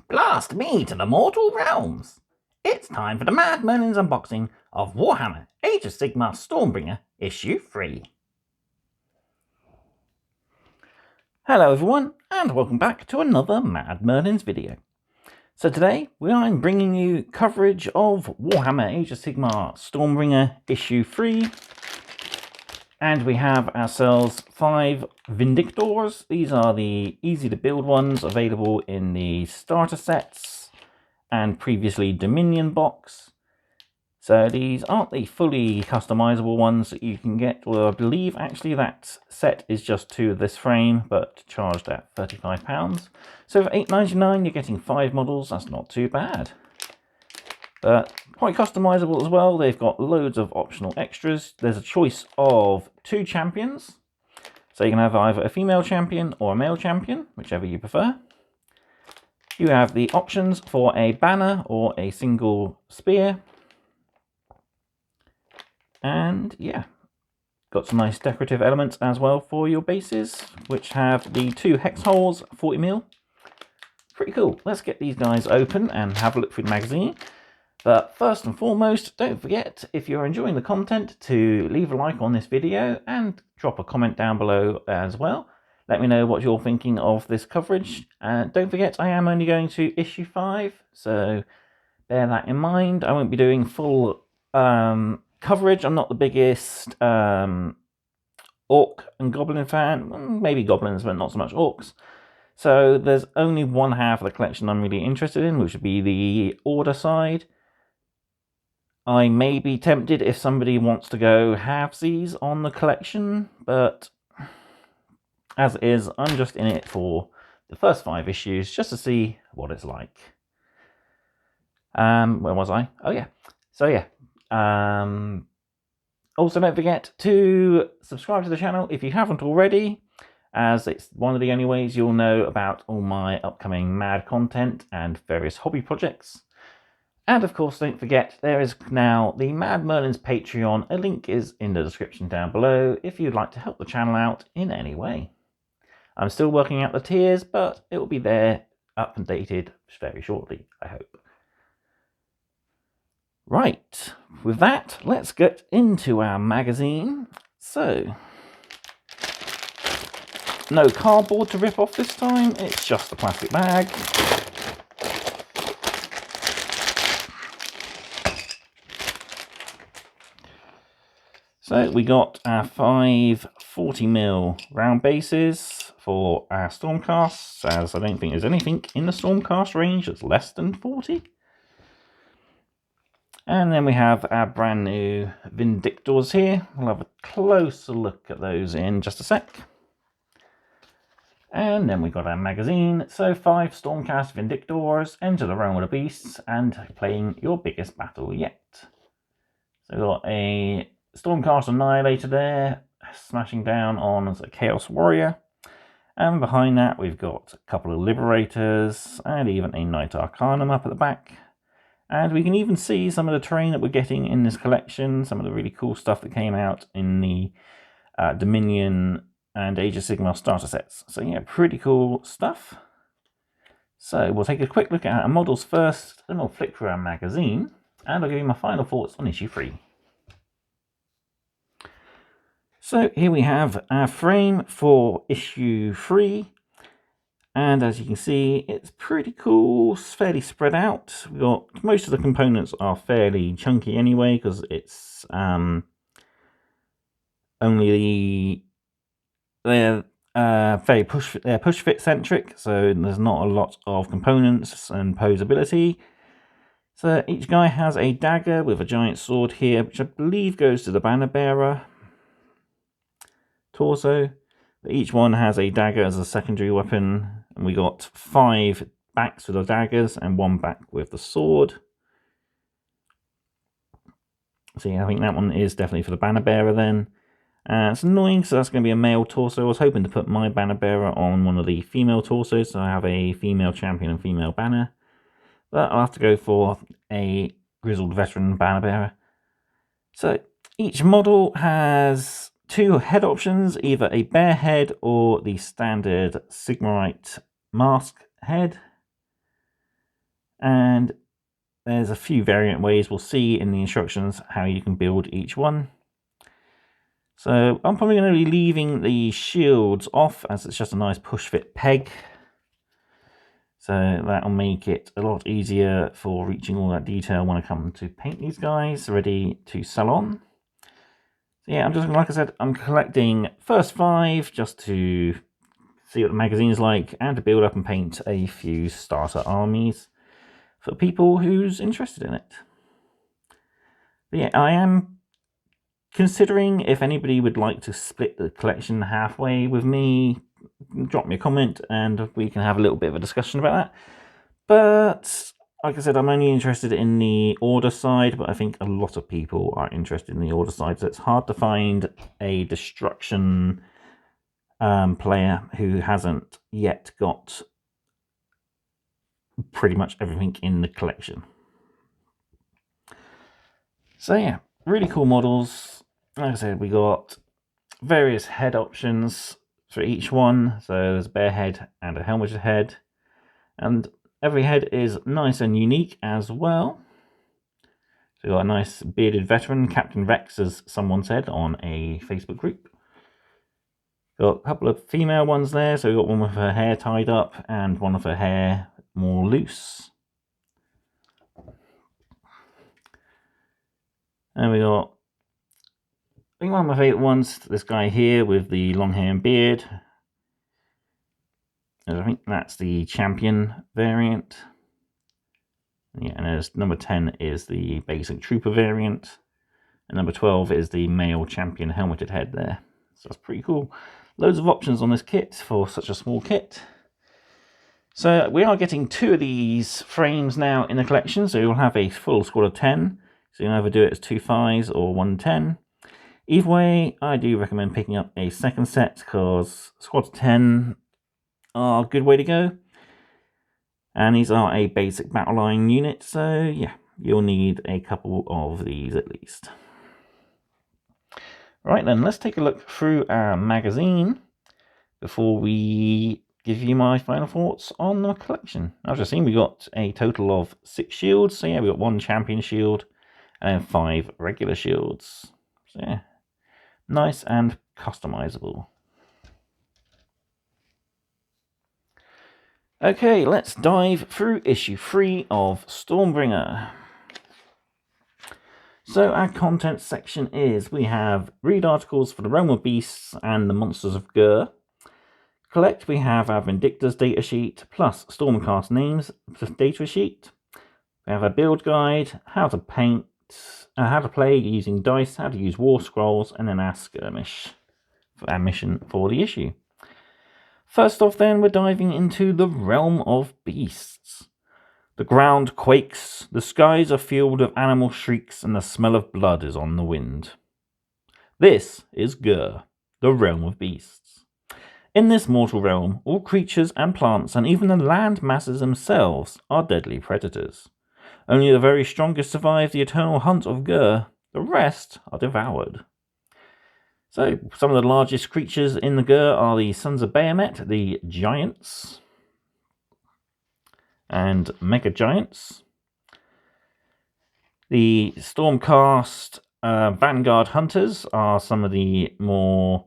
Blast me to the mortal realms! It's time for the Mad Merlins unboxing of Warhammer Age of Sigmar Stormbringer Issue 3. Hello everyone, and welcome back to another Mad Merlins video. So today, I'm bringing you coverage of Warhammer Age of Sigmar Stormbringer Issue 3. And we have ourselves 5 Vindictors. These are the easy to build ones available in the starter sets and previously Dominion box. So these aren't the fully customizable ones that you can get, although I believe actually that set is just to this frame, but charged at £35. So for £8.99 you're getting 5 models, that's not too bad. But quite customizable as well. They've got loads of optional extras. There's a choice of 2 champions. So you can have either a female champion or a male champion, whichever you prefer. You have the options for a banner or a single spear. And yeah, got some nice decorative elements as well for your bases, which have the 2 hex holes, 40mm. Pretty cool. Let's get these guys open and have a look through the magazine. But first and foremost, don't forget, if you're enjoying the content, to leave a like on this video and drop a comment down below as well. Let me know what you're thinking of this coverage. And don't forget, I am only going to issue 5, so bear that in mind. I won't be doing full coverage. I'm not the biggest orc and goblin fan. Maybe goblins, but not so much orcs. So there's only one half of the collection I'm really interested in, which would be the order side. I may be tempted if somebody wants to go halvesies on the collection, but as it is, I'm just in it for the first 5 issues, just to see what it's like. Where was I? Oh yeah. So yeah. Also don't forget to subscribe to the channel if you haven't already, as it's one of the only ways you'll know about all my upcoming mad content and various hobby projects. And of course, don't forget, there is now the Mad Merlins Patreon. A link is in the description down below if you'd like to help the channel out in any way. I'm still working out the tiers, but it will be there, up and dated very shortly, I hope. Right, with that, let's get into our magazine. So, no cardboard to rip off this time, it's just a plastic bag. So we got our 5 40mm round bases for our Stormcasts, as I don't think there's anything in the Stormcast range that's less than 40. And then we have our brand new Vindictors here. We'll have a closer look at those in just a sec. And then we got our magazine. So 5 Stormcast Vindictors, enter the realm of the beasts and playing your biggest battle yet. So we've got a Stormcast Annihilator there, smashing down on as a Chaos Warrior. And behind that we've got a couple of Liberators and even a Knight Arcanum up at the back. And we can even see some of the terrain that we're getting in this collection, some of the really cool stuff that came out in the Dominion and Age of Sigmar starter sets. So yeah, pretty cool stuff. So we'll take a quick look at our models first, then we'll flick through our magazine, and I'll give you my final thoughts on issue 3. So here we have our frame for issue 3, and as you can see, it's pretty cool, it's fairly spread out. We've got, most of the components are fairly chunky anyway, because it's only they're very push fit centric, so there's not a lot of components and posability. So each guy has a dagger with a giant sword here, which I believe goes to the banner bearer torso. But each one has a dagger as a secondary weapon, and we got 5 backs with the daggers and 1 back with the sword. So yeah, I think that one is definitely for the banner bearer then. It's annoying, so that's going to be a male torso. I was hoping to put my banner bearer on one of the female torsos, so I have a female champion and female banner. But I'll have to go for a grizzled veteran banner bearer. So each model has 2 head options, either a bear head or the standard Sigmarite mask head. And there's a few variant ways we'll see in the instructions how you can build each one. So I'm probably going to be leaving the shields off as it's just a nice push fit peg. So that'll make it a lot easier for reaching all that detail when I come to paint these guys ready to sell on. So yeah, I'm just, like I said, I'm collecting first 5 just to see what the magazine's like and to build up and paint a few starter armies for people who's interested in it. But yeah, I am considering if anybody would like to split the collection halfway with me, drop me a comment and we can have a little bit of a discussion about that. But like I said, I'm only interested in the order side, but I think a lot of people are interested in the order side, so it's hard to find a destruction player who hasn't yet got pretty much everything in the collection. So yeah, really cool models. Like I said, we got various head options for each one. So there's a bear head and a helmeted head, and every head is nice and unique as well. So we got a nice bearded veteran, Captain Rex, as someone said on a Facebook group. Got a couple of female ones there, so we got one with her hair tied up and one with her hair more loose. And we got, I think one of my favourite ones, this guy here with the long hair and beard. I think that's the champion variant. Yeah, and there's number 10 is the basic trooper variant. And number 12 is the male champion helmeted head there. So that's pretty cool. Loads of options on this kit for such a small kit. So we are getting 2 of these frames now in the collection. So you'll have a full squad of 10. So you can either do it as 2 5s or 1 10. Either way, I do recommend picking up a second set because squad of 10 are a good way to go. And these are a basic battle line unit. So yeah, you'll need a couple of these at least. Right then, let's take a look through our magazine before we give you my final thoughts on the collection. I've just seen we got a total of 6 shields. So yeah, we got 1 champion shield and 5 regular shields. So yeah, nice and customizable. Okay, let's dive through issue 3 of Stormbringer. So our content section is, we have read articles for the Realm of Beasts and the Monsters of Gur. Collect, we have our Vindictors datasheet plus Stormcast names data sheet. We have a build guide, how to paint, how to play using dice, how to use war scrolls, and then our skirmish for our mission for the issue. First off then, we're diving into the Realm of Beasts. The ground quakes, the skies are filled with animal shrieks, and the smell of blood is on the wind. This is Gur, the Realm of Beasts. In this mortal realm, all creatures and plants and even the land masses themselves are deadly predators. Only the very strongest survive the eternal hunt of Gur, the rest are devoured. So, some of the largest creatures in the Gur are the Sons of Bahamut, the Giants, and Mega Giants. The Stormcast Vanguard Hunters are some of the more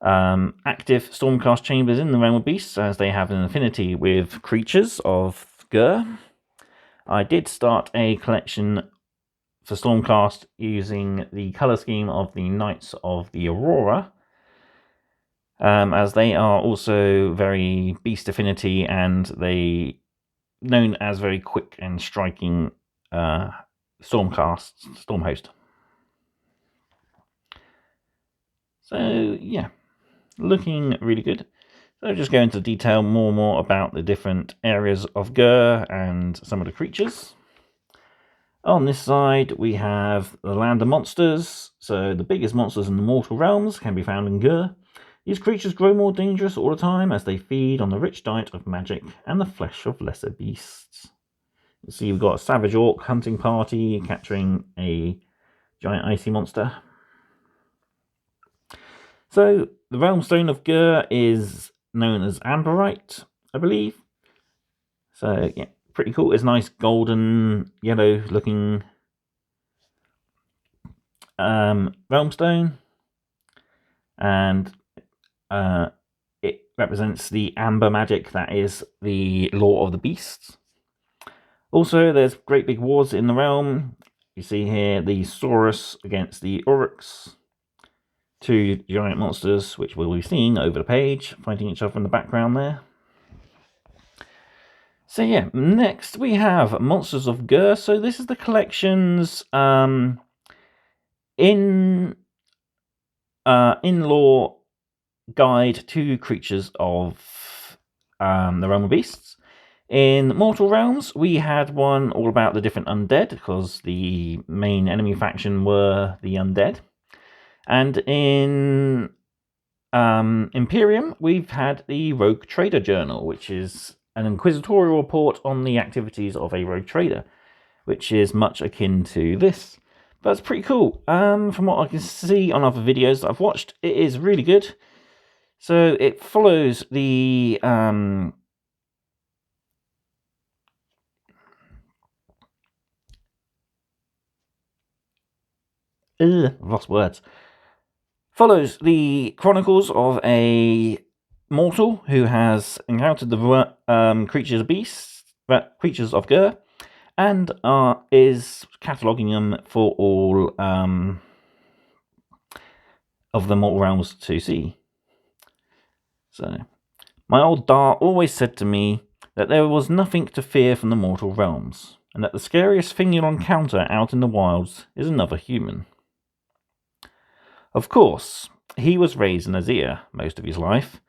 active Stormcast chambers in the Realm of Beasts, as they have an affinity with creatures of Gur. I did start a collection for Stormcast using the colour scheme of the Knights of the Aurora, as they are also very beast affinity and they known as very quick and striking Storm host. So yeah, looking really good. So I'll just go into detail more about the different areas of Gur and some of the creatures. On this side, we have the land of monsters. So the biggest monsters in the mortal realms can be found in Gur. These creatures grow more dangerous all the time as they feed on the rich diet of magic and the flesh of lesser beasts. You see, we've got a savage orc hunting party capturing a giant icy monster. So the realm stone of Gur is known as amberite, I believe. So yeah, pretty cool. It's nice golden yellow looking realm stone, and it represents the amber magic that is the law of the beasts. Also, there's great big wars in the realm. You see here the Saurus against the Uruks, two giant monsters which we'll be seeing over the page, fighting each other in the background there. So yeah, next we have Monsters of Ghur. So this is the collection's in-lore guide to creatures of the realm of beasts. In Mortal Realms, we had one all about the different undead, because the main enemy faction were the undead. And in Imperium, we've had the Rogue Trader Journal, which is an inquisitorial report on the activities of a rogue trader, which is much akin to this. But it's pretty cool. From what I can see on other videos that I've watched, it is really good. So it follows the lost words. Follows the chronicles of a mortal who has encountered the creatures of Ghur, and is cataloguing them for all of the mortal realms to see. So, my old Dar always said to me that there was nothing to fear from the mortal realms, and that the scariest thing you'll encounter out in the wilds is another human. Of course, he was raised in Azir most of his life,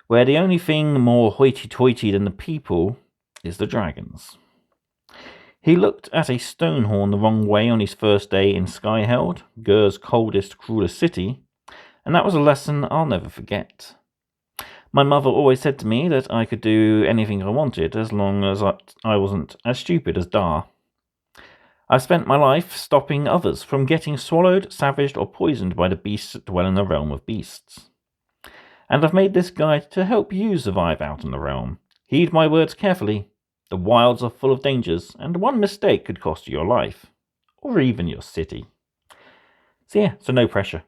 where the only thing more hoity-toity than the people is the dragons. He looked at a stonehorn the wrong way on his first day in Skyheld, Ghur's coldest, cruelest city, and that was a lesson I'll never forget. My mother always said to me that I could do anything I wanted as long as I wasn't as stupid as Dar. I spent my life stopping others from getting swallowed, savaged, or poisoned by the beasts that dwell in the realm of beasts. And I've made this guide to help you survive out in the realm. Heed my words carefully. The wilds are full of dangers, and one mistake could cost you your life, or even your city. So yeah, so no pressure.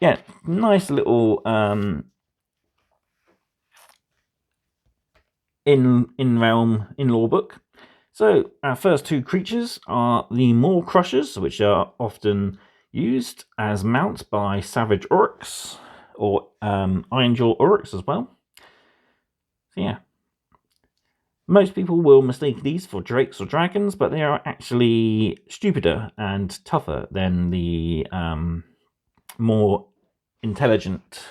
Yeah, nice little in-lore book. So our first two creatures are the Maw Crushers, which are often used as mounts by savage Uruks, or Ironjaw Uruks as well. So yeah, most people will mistake these for drakes or dragons, but they are actually stupider and tougher than the more intelligent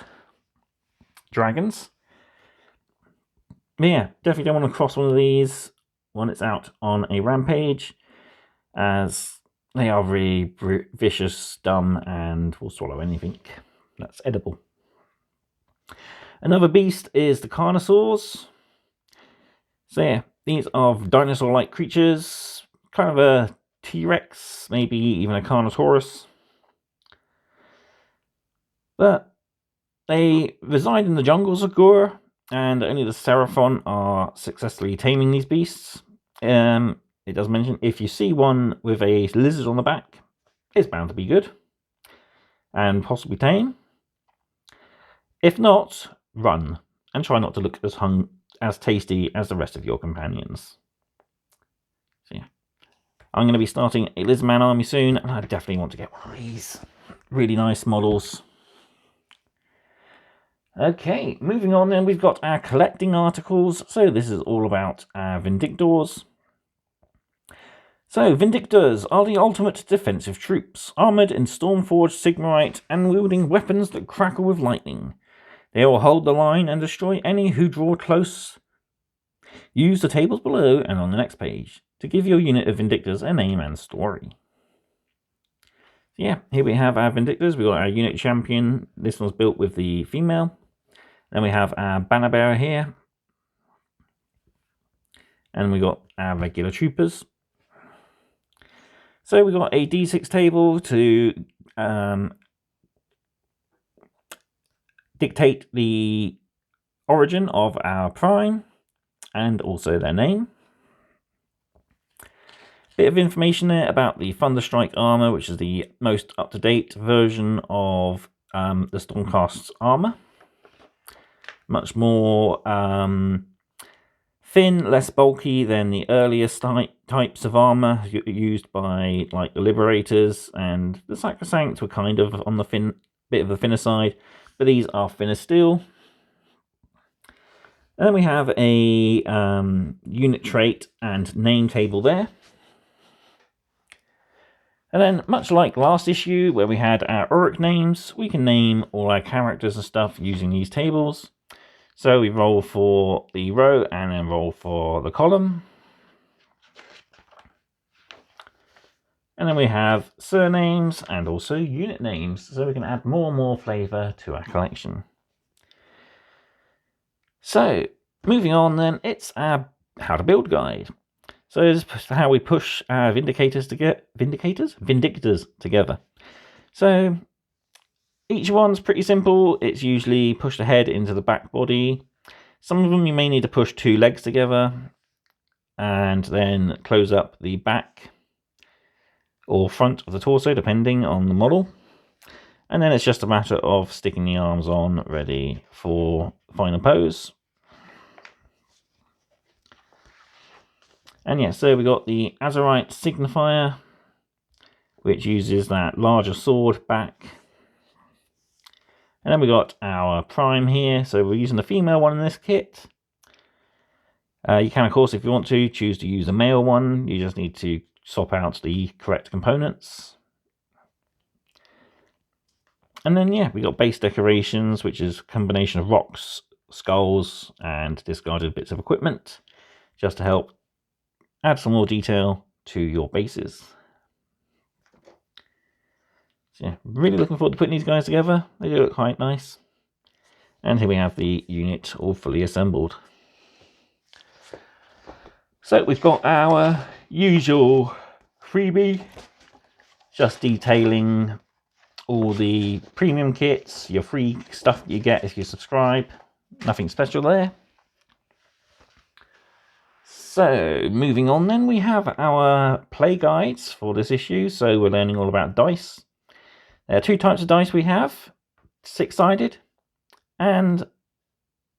dragons. But yeah, definitely don't want to cross one of these when it's out on a rampage, as they are really vicious, dumb, and will swallow anything that's edible. Another beast is the Carnosaurs. So yeah, these are dinosaur-like creatures, kind of a T-Rex, maybe even a Carnotaurus. But they reside in the jungles of Ghur, and only the Seraphon are successfully taming these beasts. It does mention if you see one with a lizard on the back, it's bound to be good and possibly tame. If not, run and try not to look as tasty as the rest of your companions. So yeah, I'm going to be starting a Lizardman army soon, and I definitely want to get one of these really nice models. Okay, moving on then, we've got our collecting articles. So this is all about our Vindictors. So, Vindictors are the ultimate defensive troops, armoured in Stormforged Sigmarite and wielding weapons that crackle with lightning. They will hold the line and destroy any who draw close. Use the tables below and on the next page to give your unit of Vindictors a name and story. So yeah, here we have our Vindictors. We've got our unit champion. This one's built with the female. Then we have our banner bearer here. And we got our regular troopers. So we've got a D6 table to dictate the origin of our prime. and also their name. Bit of information there about the Thunderstrike armor, which is the most up-to-date version of the Stormcast's armor. Much more thin, less bulky than the earliest types of armor used by like the Liberators, and the Sacrosancts were kind of on the bit of the thinner side, but these are thinner still. And then we have a unit trait and name table there. And then, much like last issue where we had our Auric names, we can name all our characters and stuff using these tables. So we roll for the row and then roll for the column. And then we have surnames and also unit names, so we can add more and more flavour to our collection. So, moving on then, it's our how to build guide. So this is how we push our Vindictors together. So each one's pretty simple. It's usually push the head into the back body. Some of them you may need to push 2 legs together and then close up the back or front of the torso, depending on the model. And then it's just a matter of sticking the arms on, ready for final pose. And yeah, so we got the Azurite Signifier, which uses that larger sword back. And then we got our Prime here, so we're using the female one in this kit. You can, of course, if you want to, choose to use a male one. You just need to swap out the correct components. And then, yeah, we got base decorations, which is a combination of rocks, skulls, and discarded bits of equipment, just to help add some more detail to your bases. So yeah, really looking forward to putting these guys together. They do look quite nice. And here we have the unit all fully assembled. So we've got our usual freebie, just detailing all the premium kits, your free stuff that you get if you subscribe. Nothing special there. So, moving on then, we have our play guides for this issue. So we're learning all about dice. There are 2 types of dice we have, 6-sided and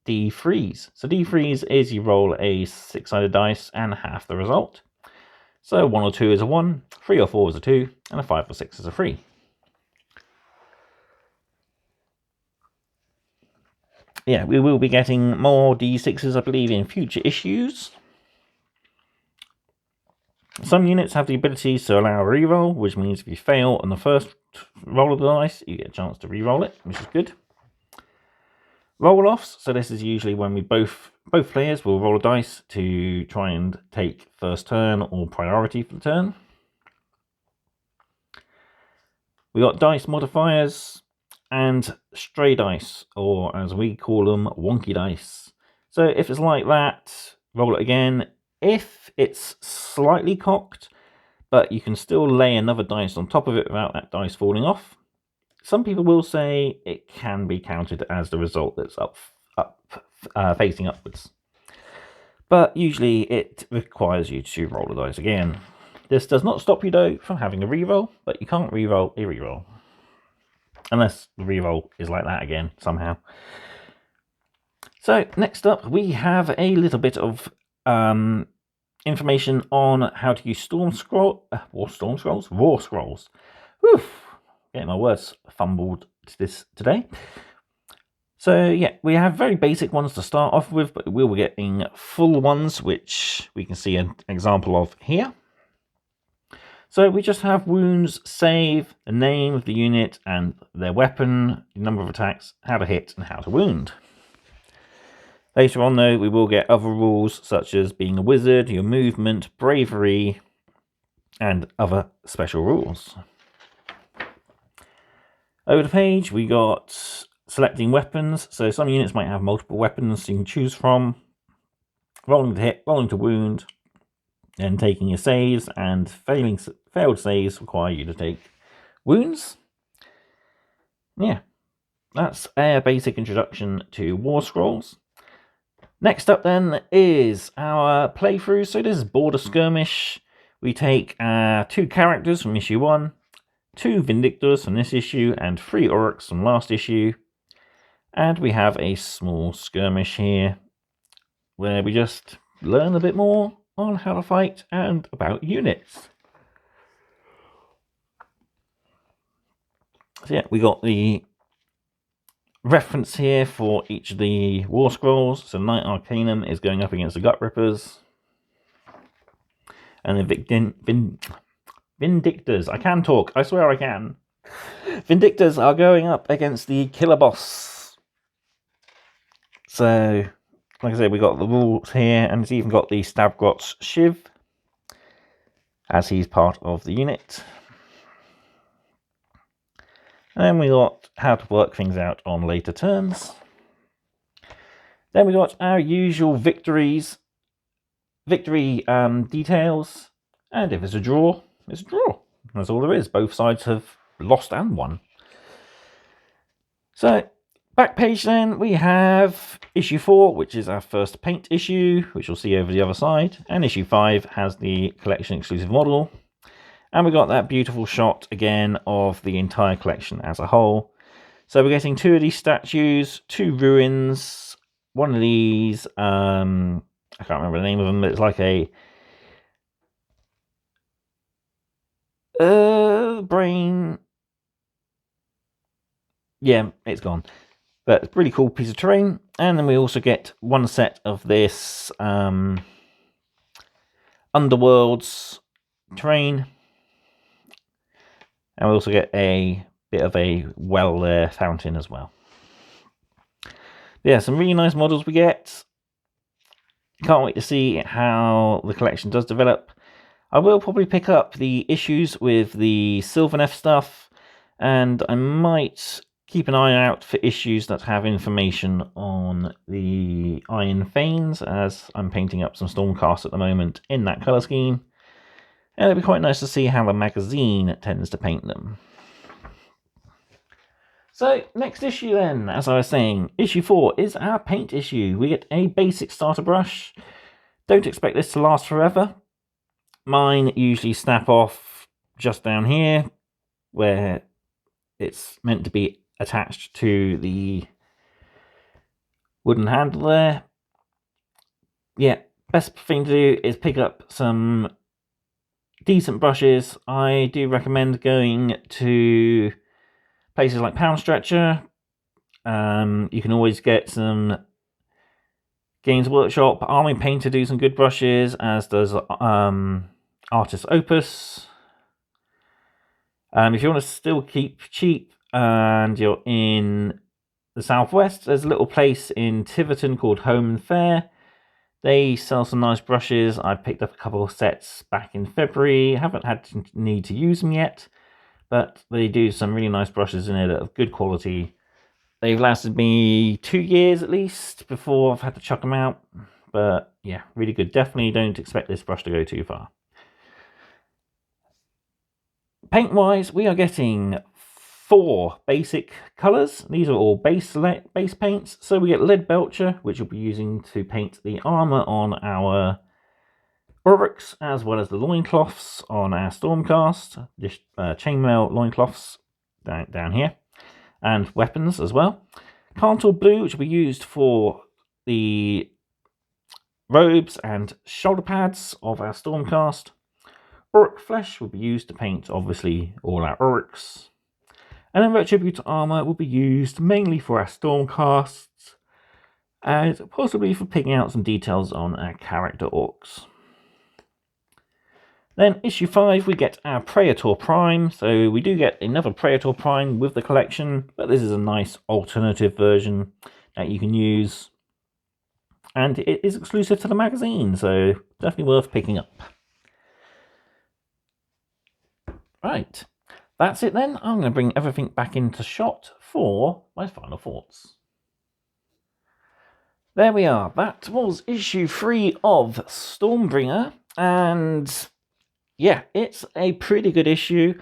D3s. So D3s is you roll a 6-sided dice and half the result. So 1 or 2 is a 1, 3 or 4 is a 2, and a 5 or 6 is a 3. Yeah, we will be getting more D6s, I believe, in future issues. Some units have the ability to allow a reroll, which means if you fail on the first roll of the dice, you get a chance to reroll it, which is good. Roll-offs, so this is usually when we both players will roll a dice to try and take first turn or priority for the turn. We got dice modifiers and stray dice, or as we call them, wonky dice. So if it's like that, roll it again. If it's slightly cocked, but you can still lay another dice on top of it without that dice falling off, some people will say it can be counted as the result that's facing upwards. But usually it requires you to roll the dice again. This does not stop you, though, from having a reroll, but you can't reroll a reroll. Unless the reroll is like that again, somehow. So, next up, we have a little bit of information on how to use warscrolls. Whew, getting my words fumbled today. So yeah, we have very basic ones to start off with, but we'll be getting full ones, which we can see an example of here. So we just have wounds, save, the name of the unit and their weapon, the number of attacks, how to hit and how to wound. Later on, though, we will get other rules, such as being a wizard, your movement, bravery, and other special rules. Over the page, we got selecting weapons. So some units might have multiple weapons you can choose from. Rolling to hit, rolling to wound, then taking your saves, and failed saves require you to take wounds. Yeah, that's a basic introduction to War Scrolls. Next up then is our playthrough. So this is Border Skirmish. We take 2 characters from issue 1, 2 Vindictors from this issue, and 3 Orcs from last issue. And we have a small skirmish here where we just learn a bit more on how to fight and about units. So yeah, we got the reference here for each of the war scrolls. So Knight Arcanum is going up against the Gut Rippers. And the Vindictors, I can talk, I swear I can. Vindictors are going up against the Killer Boss. So, like I said, we got the rules here, and it's even got the Stavgrot's Shiv, as he's part of the unit. And then we got how to work things out on later turns. Then we got our usual victory details. And if it's a draw, it's a draw. That's all there is. Both sides have lost and won. So, back page then, we have issue 4, which is our first paint issue, which you'll see over the other side. And issue 5 has the collection exclusive model. And we got that beautiful shot again of the entire collection as a whole. So we're getting 2 of these statues, 2 ruins, one of these, I can't remember the name of them, but it's like a brain. Yeah, it's gone. But it's a really cool piece of terrain. And then we also get 1 set of this Underworld's terrain. And we also get a bit of a well there, fountain as well. Yeah, some really nice models we get. Can't wait to see how the collection does develop. I will probably pick up the issues with the Sylvaneth stuff, and I might keep an eye out for issues that have information on the Iron Fanes, as I'm painting up some Stormcast at the moment in that colour scheme. And it'd be quite nice to see how the magazine tends to paint them. So, next issue then, as I was saying, issue 4 is our paint issue. We get a basic starter brush. Don't expect this to last forever. Mine usually snap off just down here, where it's meant to be attached to the wooden handle there. Yeah, best thing to do is pick up some decent brushes. I do recommend going to places like Pound Stretcher. You can always get some Games Workshop. Army Painter do some good brushes, as does Artist Opus. If you want to still keep cheap and you're in the southwest, there's a little place in Tiverton called Home and Fair. They sell some nice brushes. I picked up a couple of sets back in February. Haven't had to need to use them yet, but they do some really nice brushes in there that are of good quality. They've lasted me 2 years at least before I've had to chuck them out. But yeah, really good. Definitely don't expect this brush to go too far. Paint-wise, we are getting 4 basic colours. These are all base paints. So we get Lead Belcher, which we'll be using to paint the armour on our Oryx, as well as the loincloths on our Stormcast. This chainmail loincloths down here. And weapons as well. Carntal Blue, which will be used for the robes and shoulder pads of our Stormcast. Oryx Flesh will be used to paint, obviously, all our Oryx. And then Retribute Armour will be used mainly for our Stormcasts, and possibly for picking out some details on our character Orcs. Then issue 5, we get our Praetor Prime. So we do get another Praetor Prime with the collection, but this is a nice alternative version that you can use. And it is exclusive to the magazine, so definitely worth picking up. Right, that's it then. I'm going to bring everything back into shot for my final thoughts. There we are. That was issue 3 of Stormbringer, and yeah, it's a pretty good issue.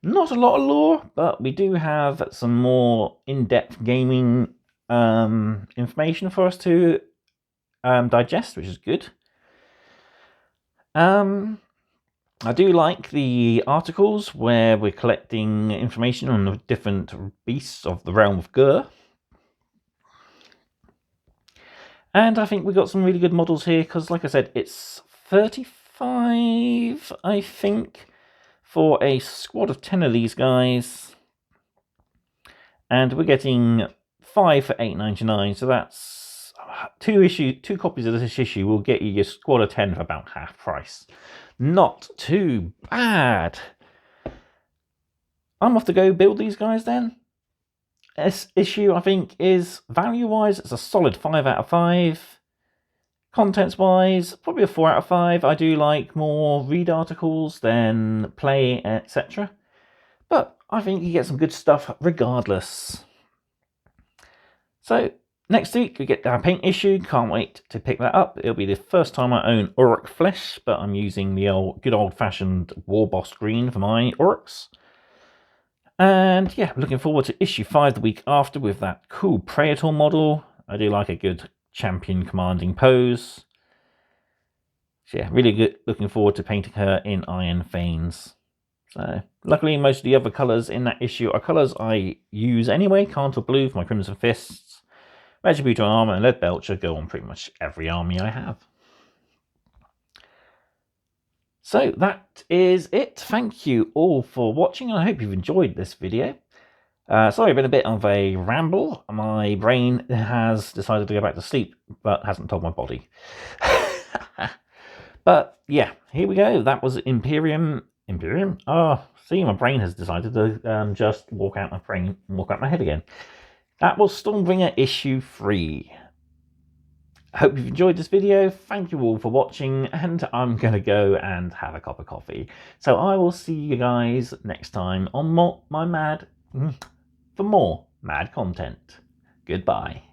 Not a lot of lore, but we do have some more in-depth gaming information for us to digest, which is good. I do like the articles where we're collecting information on the different beasts of the realm of Gur. And I think we got some really good models here, because like I said, it's 35, I think, for a squad of 10 of these guys. And we're getting 5 for $8.99, so that's two copies of this issue will get you your squad of 10 for about half price. Not too bad. I'm off to go build these guys then. This issue, I think, is value-wise, it's a solid 5 out of 5. Contents-wise, probably a 4 out of 5. I do like more read articles than play, etc. But I think you get some good stuff regardless. So, next week we get our paint issue. Can't wait to pick that up. It'll be the first time I own Uruk Flesh, but I'm using the good old-fashioned War Boss green for my Uruks. And yeah, looking forward to issue 5 the week after with that cool Praetor model. I do like a good champion commanding pose. So yeah, really good. Looking forward to painting her in Iron Fanes. So luckily, most of the other colours in that issue are colours I use anyway. Cantor Blue for my Crimson Fists. Retributor Armour and Lead Belcher go on pretty much every army I have. So that is it. Thank you all for watching, and I hope you've enjoyed this video. Sorry, I've been a bit of a ramble. My brain has decided to go back to sleep, but hasn't told my body. But yeah, here we go. That was Imperium. Oh, see, my brain has decided to just walk out my head again. That was Stormbringer issue 3. Hope you've enjoyed this video. Thank you all for watching, and I'm going to go and have a cup of coffee. So I will see you guys next time on for more mad content. Goodbye.